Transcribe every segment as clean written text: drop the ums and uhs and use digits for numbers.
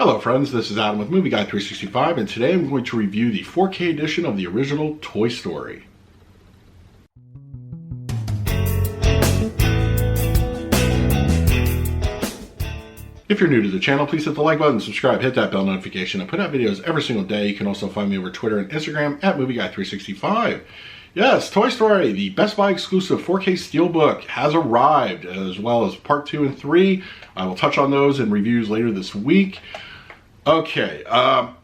Hello friends, this is Adam with Movie Guy 365, and today I'm going to review the 4K edition of the original Toy Story. If you're new to the channel, please hit the like button, subscribe, hit that bell notification. I put out videos every single day. You can also find me over Twitter and Instagram at Movie Guy 365. Yes, Toy Story, the Best Buy exclusive 4K Steelbook has arrived, as well as part 2 and 3. I will touch on those in reviews later this week. Okay,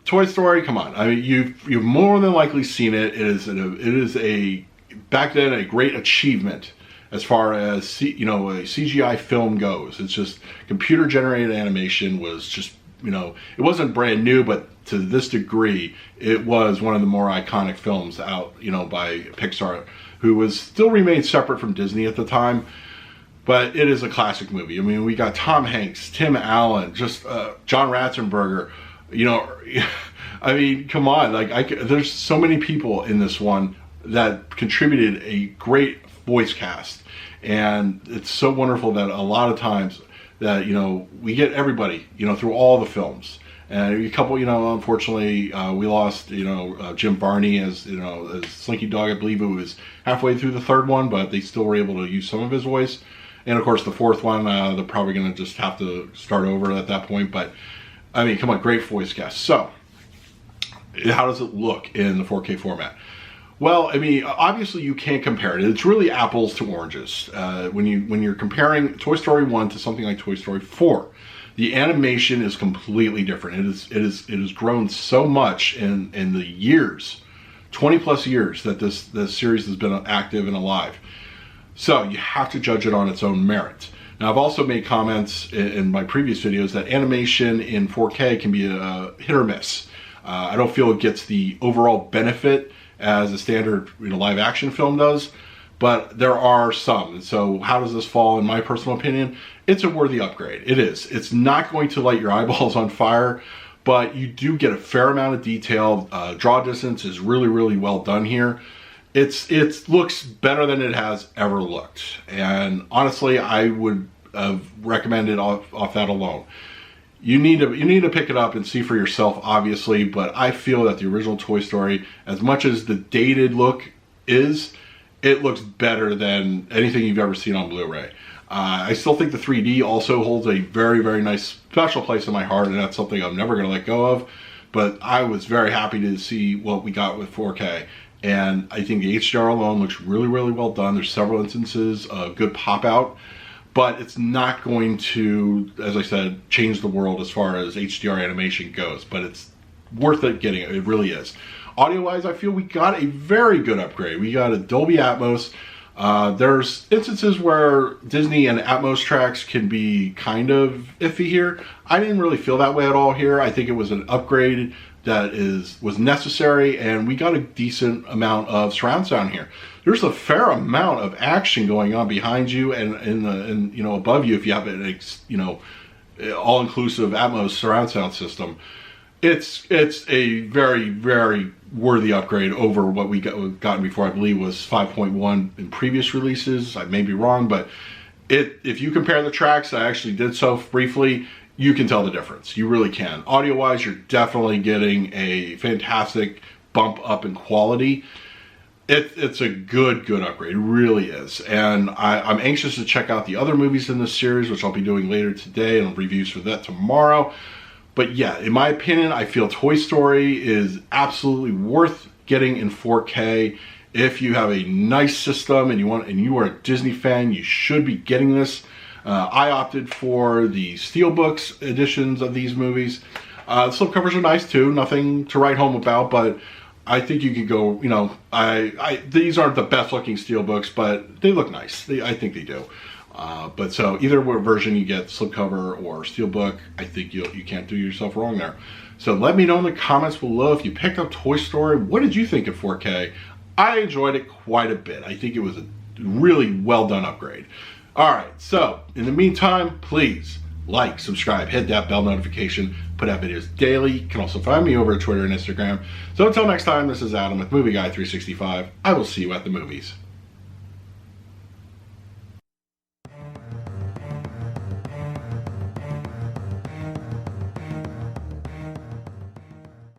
Toy Story, come on. I mean, you've more than likely seen it. It is back then a great achievement as far as a CGI film goes. It's just computer generated animation was just, it wasn't brand new, but to this degree, it was one of the more iconic films out, by Pixar, who still remained separate from Disney at the time. But it is a classic movie. I mean, we got Tom Hanks, Tim Allen, just John Ratzenberger. I mean, come on. There's so many people in this one that contributed a great voice cast, and it's so wonderful that a lot of times that we get everybody through all the films. And a couple, unfortunately, we lost, Jim Varney as Slinky Dog. I believe it was halfway through the third one, but they still were able to use some of his voice. And of course, the fourth one, they're probably going to just have to start over at that point. But I mean, come on, great voice cast. So, how does it look in the 4K format? Well, I mean, obviously you can't compare it. It's really apples to oranges. When you're comparing Toy Story 1 to something like Toy Story 4. The animation is completely different. It has grown so much in the years, 20 plus years that this series has been active and alive. So you have to judge it on its own merit. Now, I've also made comments in my previous videos that animation in 4K can be a hit or miss. I don't feel it gets the overall benefit as a standard live action film does, but there are some. So how does this fall in my personal opinion? It's a worthy upgrade. It is. It's not going to light your eyeballs on fire, but you do get a fair amount of detail. Draw distance is really, really well done here. It looks better than it has ever looked. And honestly, I would recommend it off that alone. You need to pick it up and see for yourself, obviously, but I feel that the original Toy Story, as much as the dated look is, it looks better than anything you've ever seen on Blu-ray. I still think the 3D also holds a very, very nice special place in my heart, and that's something I'm never going to let go of. But I was very happy to see what we got with 4K. And I think the HDR alone looks really, really well done. There's several instances of good pop out, but it's not going to, as I said, change the world as far as HDR animation goes, but it's worth it getting it. It really is. Audio-wise, I feel we got a very good upgrade. We got a Dolby Atmos. There's instances where Disney and Atmos tracks can be kind of iffy here. I didn't really feel that way at all here. I think it was an upgrade that was necessary, and we got a decent amount of surround sound here. There's a fair amount of action going on behind you and above you if you have an all-inclusive Atmos surround sound system. It's a very, very worthy upgrade over what we gotten before. I believe was 5.1 in previous releases. I may be wrong, but if you compare the tracks, I actually did so briefly, you can tell the difference. You really can. Audio-wise, you're definitely getting a fantastic bump up in quality. It's a good upgrade. It really is. And I'm anxious to check out the other movies in this series, which I'll be doing later today, and reviews for that tomorrow. But yeah, in my opinion, I feel Toy Story is absolutely worth getting in 4K. If you have a nice system and you are a Disney fan, you should be getting this. I opted for the Steelbooks editions of these movies. The slipcovers are nice too, nothing to write home about, but I think you could go, these aren't the best looking Steelbooks, but they look nice. I think they do. But so either version you get, slipcover or Steelbook, I think you can't do yourself wrong there. So let me know in the comments below if you picked up Toy Story. What did you think of 4K? I enjoyed it quite a bit. I think it was a really well done upgrade. Alright, so in the meantime, please like, subscribe, hit that bell notification, put out videos daily. You can also find me over at Twitter and Instagram. So until next time, this is Adam with Movie Guy 365. I will see you at the movies.